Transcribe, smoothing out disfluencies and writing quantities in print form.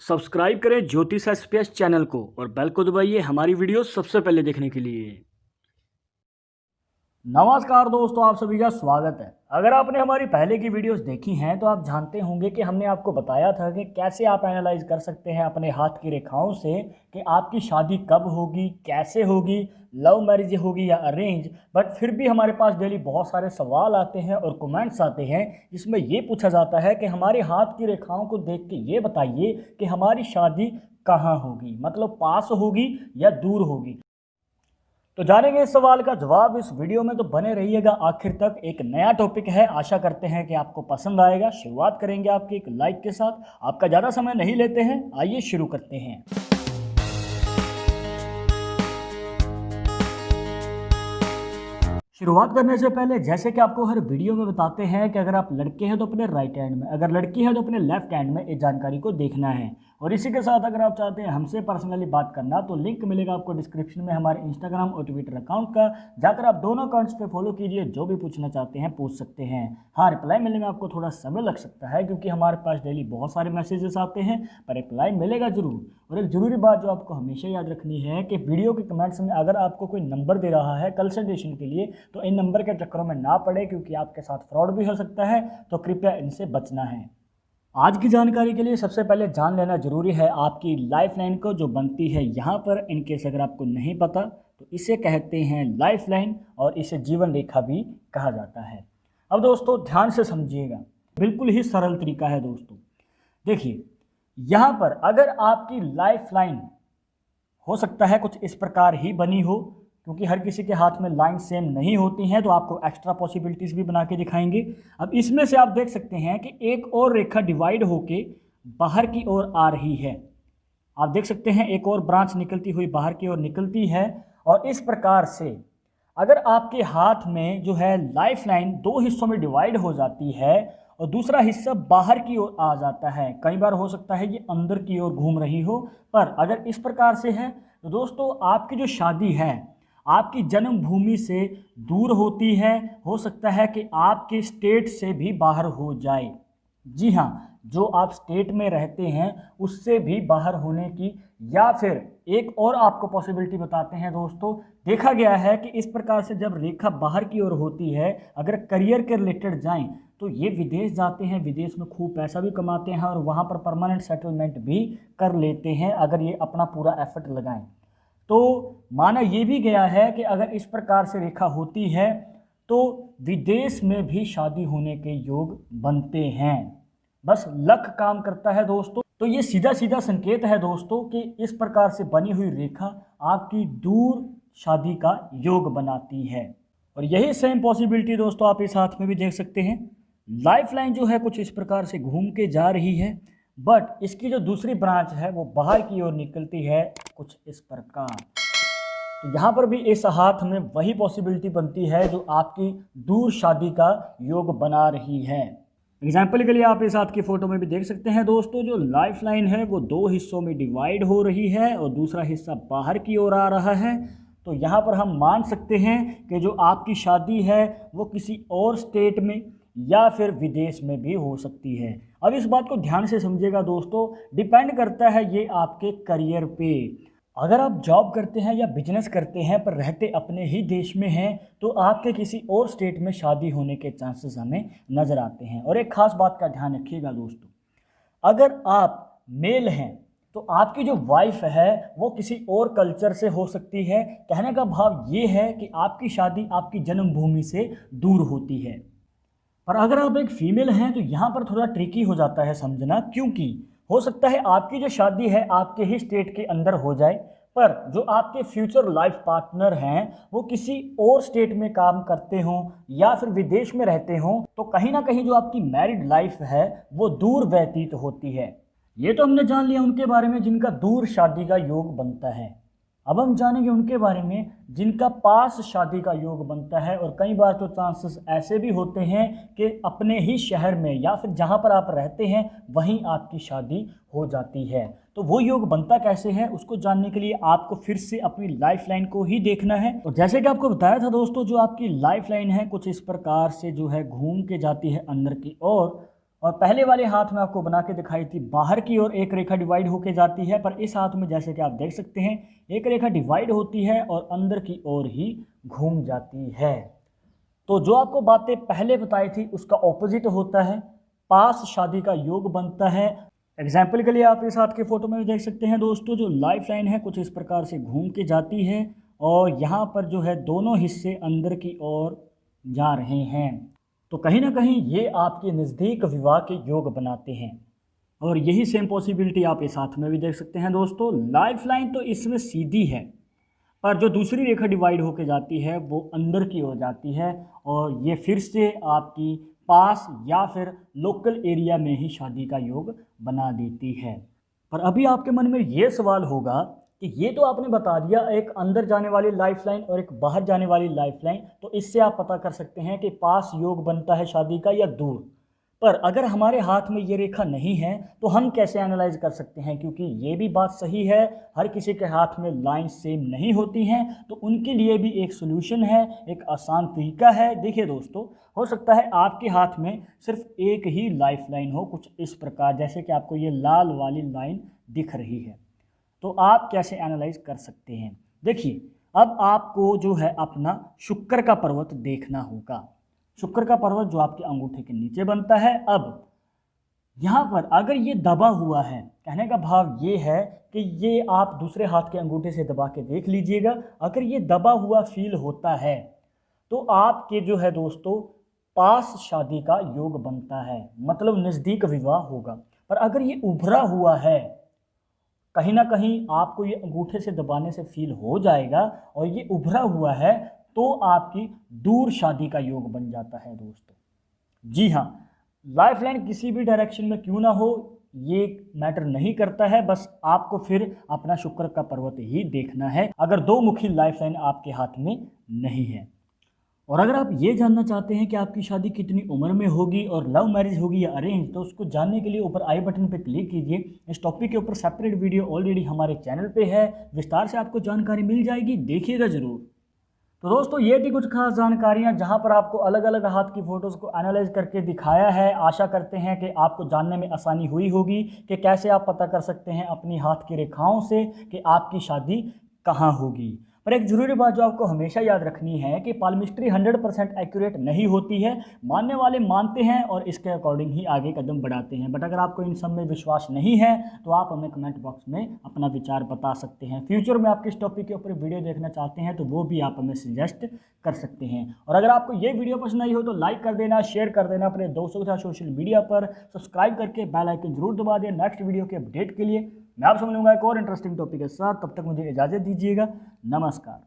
Subscribe करें ज्योतिष SPS channel को और बेल को दबाइए हमारी वीडियो सबसे पहले देखने के लिए। नमस्कार दोस्तों, आप सभी का स्वागत है। अगर आपने हमारी पहले की वीडियोस देखी हैं तो आप जानते होंगे कि हमने आपको बताया था कि कैसे आप एनालाइज कर सकते हैं अपने हाथ की रेखाओं से कि आपकी शादी कब होगी, कैसे होगी, लव मैरिज होगी या अरेंज। बट फिर भी हमारे पास डेली बहुत सारे सवाल आते हैं और कमेंट्स आते हैं जिसमें ये पूछा जाता है कि हमारे हाथ की रेखाओं को देख के ये बताइए कि हमारी शादी कहाँ होगी, मतलब पास होगी या दूर होगी। तो जानेंगे इस सवाल का जवाब इस वीडियो में, तो बने रहिएगा आखिर तक। एक नया टॉपिक है, आशा करते हैं कि आपको पसंद आएगा। शुरुआत करेंगे आपके एक लाइक के साथ। आपका ज़्यादा समय नहीं लेते हैं, आइए शुरू करते हैं। शुरुआत करने से पहले जैसे कि आपको हर वीडियो में बताते हैं कि अगर आप लड़के हैं तो अपने राइट हैंड में, अगर लड़की है तो अपने लेफ्ट हैंड में इस जानकारी को देखना है। और इसी के साथ अगर आप चाहते हैं हमसे पर्सनली बात करना तो लिंक मिलेगा आपको डिस्क्रिप्शन में हमारे इंस्टाग्राम और ट्विटर अकाउंट का, जाकर आप दोनों अकाउंट्स पे फॉलो कीजिए। जो भी पूछना चाहते हैं पूछ सकते हैं। हाँ, रिप्लाई मिलने में आपको थोड़ा समय लग सकता है क्योंकि हमारे पास डेली बहुत सारे मैसेजेस आते हैं, पर रिप्लाई मिलेगा ज़रूर। और एक ज़रूरी बात जो आपको हमेशा याद रखनी है कि वीडियो के कमेंट्स में अगर आपको कोई नंबर दे रहा है कंसल्टेशन के लिए तो इन नंबर के चक्करों में ना पड़े, क्योंकि आपके साथ फ्रॉड भी हो सकता है, तो कृपया इनसे बचना है। आज की जानकारी के लिए सबसे पहले जान लेना जरूरी है आपकी लाइफ लाइन को जो बनती है यहाँ पर। इनकेस अगर आपको नहीं पता तो इसे कहते हैं लाइफ लाइन और इसे जीवन रेखा भी कहा जाता है। अब दोस्तों ध्यान से समझिएगा, बिल्कुल ही सरल तरीका है दोस्तों। देखिए यहाँ पर अगर आपकी लाइफ लाइन हो सकता है कुछ इस प्रकार ही बनी हो, क्योंकि हर किसी के हाथ में लाइन सेम नहीं होती हैं, तो आपको एक्स्ट्रा पॉसिबिलिटीज़ भी बना के दिखाएंगे। अब इसमें से आप देख सकते हैं कि एक और रेखा डिवाइड होके बाहर की ओर आ रही है। आप देख सकते हैं एक और ब्रांच निकलती हुई बाहर की ओर निकलती है। और इस प्रकार से अगर आपके हाथ में जो है लाइफ लाइन दो हिस्सों में डिवाइड हो जाती है और दूसरा हिस्सा बाहर की ओर आ जाता है, कई बार हो सकता है ये अंदर की ओर घूम रही हो, पर अगर इस प्रकार से है तो दोस्तों आपकी जो शादी है आपकी जन्मभूमि से दूर होती है। हो सकता है कि आपके स्टेट से भी बाहर हो जाए। जी हाँ, जो आप स्टेट में रहते हैं उससे भी बाहर होने की, या फिर एक और आपको पॉसिबिलिटी बताते हैं दोस्तों। देखा गया है कि इस प्रकार से जब रेखा बाहर की ओर होती है, अगर करियर के रिलेटेड जाएं तो ये विदेश जाते हैं, विदेश में खूब पैसा भी कमाते हैं और वहाँ पर परमानेंट सेटलमेंट भी कर लेते हैं अगर ये अपना पूरा एफर्ट लगाएं। तो माना ये भी गया है कि अगर इस प्रकार से रेखा होती है तो विदेश में भी शादी होने के योग बनते हैं। बस लक काम करता है दोस्तों। तो ये सीधा सीधा संकेत है दोस्तों कि इस प्रकार से बनी हुई रेखा आपकी दूर शादी का योग बनाती है। और यही सेम पॉसिबिलिटी दोस्तों आप इस हाथ में भी देख सकते हैं। लाइफ लाइन जो है कुछ इस प्रकार से घूम के जा रही है, बट इसकी जो दूसरी ब्रांच है वो बाहर की ओर निकलती है कुछ इस प्रकार। तो यहाँ पर भी इस हाथ में वही पॉसिबिलिटी बनती है जो आपकी दूर शादी का योग बना रही है। एग्जाम्पल के लिए आप इस हाथ की फोटो में भी देख सकते हैं दोस्तों, जो लाइफ लाइन है वो दो हिस्सों में डिवाइड हो रही है और दूसरा हिस्सा बाहर की ओर आ रहा है। तो यहाँ पर हम मान सकते हैं कि जो आपकी शादी है वो किसी और स्टेट में या फिर विदेश में भी हो सकती है। अब इस बात को ध्यान से समझिएगा दोस्तों, डिपेंड करता है ये आपके करियर पे। अगर आप जॉब करते हैं या बिजनेस करते हैं पर रहते अपने ही देश में हैं तो आपके किसी और स्टेट में शादी होने के चांसेस हमें नज़र आते हैं। और एक खास बात का ध्यान रखिएगा दोस्तों, अगर आप मेल हैं तो आपकी जो वाइफ है वो किसी और कल्चर से हो सकती है। कहने का भाव ये है कि आपकी शादी आपकी जन्मभूमि से दूर होती है। पर अगर आप एक फीमेल हैं तो यहाँ पर थोड़ा ट्रिकी हो जाता है समझना, क्योंकि हो सकता है आपकी जो शादी है आपके ही स्टेट के अंदर हो जाए, पर जो आपके फ्यूचर लाइफ पार्टनर हैं वो किसी और स्टेट में काम करते हों या फिर विदेश में रहते हों, तो कहीं ना कहीं जो आपकी मैरिड लाइफ है वो दूर व्यतीत होती है। ये तो हमने जान लिया उनके बारे में जिनका दूर शादी का योग बनता है। अब हम जानेंगे उनके बारे में जिनका पास शादी का योग बनता है। और कई बार तो चांसेस ऐसे भी होते हैं कि अपने ही शहर में या फिर जहां पर आप रहते हैं वहीं आपकी शादी हो जाती है। तो वो योग बनता कैसे है उसको जानने के लिए आपको फिर से अपनी लाइफ लाइन को ही देखना है। और जैसे कि आपको बताया था दोस्तों, जो आपकी लाइफ लाइन है कुछ इस प्रकार से जो है घूम के जाती है अंदर की ओर और पहले वाले हाथ में आपको बना के दिखाई थी, बाहर की ओर एक रेखा डिवाइड होके जाती है, पर इस हाथ में जैसे कि आप देख सकते हैं एक रेखा डिवाइड होती है और अंदर की ओर ही घूम जाती है। तो जो आपको बातें पहले बताई थी उसका ऑपोजिट होता है, पास शादी का योग बनता है। एग्जाम्पल के लिए आप इस हाथ के फोटो में देख सकते हैं दोस्तों, जो लाइफ लाइन है कुछ इस प्रकार से घूम के जाती है और यहाँ पर जो है दोनों हिस्से अंदर की ओर जा रहे हैं। तो कहीं ना कहीं ये आपके नज़दीक विवाह के योग बनाते हैं। और यही सेम पॉसिबिलिटी आप इस हाथ में भी देख सकते हैं दोस्तों। लाइफ लाइन तो इसमें सीधी है, पर जो दूसरी रेखा डिवाइड होके जाती है वो अंदर की ओर जाती है और ये फिर से आपकी पास या फिर लोकल एरिया में ही शादी का योग बना देती है। पर अभी आपके मन में ये सवाल होगा कि ये तो आपने बता दिया एक अंदर जाने वाली लाइफ लाइन और एक बाहर जाने वाली लाइफ लाइन, तो इससे आप पता कर सकते हैं कि पास योग बनता है शादी का या दूर। पर अगर हमारे हाथ में ये रेखा नहीं है तो हम कैसे एनालाइज कर सकते हैं, क्योंकि ये भी बात सही है हर किसी के हाथ में लाइन सेम नहीं होती हैं। तो उनके लिए भी एक सोल्यूशन है, एक आसान तरीका है। देखिए दोस्तों, हो सकता है आपके हाथ में सिर्फ एक ही लाइफ लाइन हो, कुछ इस प्रकार जैसे कि आपको ये लाल वाली लाइन दिख रही है। तो आप कैसे एनालाइज कर सकते हैं? देखिए, अब आपको जो है अपना शुक्र का पर्वत देखना होगा। शुक्र का पर्वत जो आपके अंगूठे के नीचे बनता है। अब यहाँ पर अगर ये दबा हुआ है, कहने का भाव ये है कि ये आप दूसरे हाथ के अंगूठे से दबा के देख लीजिएगा। अगर ये दबा हुआ फील होता है तो आपके जो है दोस्तों पास शादी का योग बनता है, मतलब नज़दीक विवाह होगा। पर अगर ये उभरा हुआ है, कहीं ना कहीं आपको ये अंगूठे से दबाने से फील हो जाएगा और ये उभरा हुआ है, तो आपकी दूर शादी का योग बन जाता है दोस्तों। जी हाँ, लाइफ लाइन किसी भी डायरेक्शन में क्यों ना हो ये मैटर नहीं करता है, बस आपको फिर अपना शुक्र का पर्वत ही देखना है अगर दो मुखी लाइफ लाइन आपके हाथ में नहीं है। और अगर आप ये जानना चाहते हैं कि आपकी शादी कितनी उम्र में होगी और लव मैरिज होगी या अरेंज, तो उसको जानने के लिए ऊपर आई बटन पर क्लिक कीजिए। इस टॉपिक के ऊपर सेपरेट वीडियो ऑलरेडी हमारे चैनल पे है, विस्तार से आपको जानकारी मिल जाएगी, देखिएगा ज़रूर। तो दोस्तों, ये थी कुछ खास जानकारियां जहां पर आपको अलग अलग हाथ की फ़ोटोज़ को एनालाइज करके दिखाया है। आशा करते हैं कि आपको जानने में आसानी हुई होगी कि कैसे आप पता कर सकते हैं अपनी हाथ की रेखाओं से कि आपकी शादी कहाँ होगी। पर एक ज़रूरी बात जो आपको हमेशा याद रखनी है कि पाल्मिस्ट्री 100% एक्यूरेट नहीं होती है। मानने वाले मानते हैं और इसके अकॉर्डिंग ही आगे कदम बढ़ाते हैं। बट अगर आपको इन सब में विश्वास नहीं है तो आप हमें कमेंट बॉक्स में अपना विचार बता सकते हैं। फ्यूचर में आप किस टॉपिक के ऊपर वीडियो देखना चाहते हैं तो वो भी आप हमें सजेस्ट कर सकते हैं। और अगर आपको ये वीडियो पसंद आई हो तो लाइक कर देना, शेयर कर देना अपने दोस्तों के साथ सोशल मीडिया पर, सब्सक्राइब करके बेल आइकन जरूर दबा दें नेक्स्ट वीडियो के अपडेट के लिए। मैं आपसे मिलूंगा एक और इंटरेस्टिंग टॉपिक के साथ, तब तक मुझे इजाज़त दीजिएगा। नमस्कार।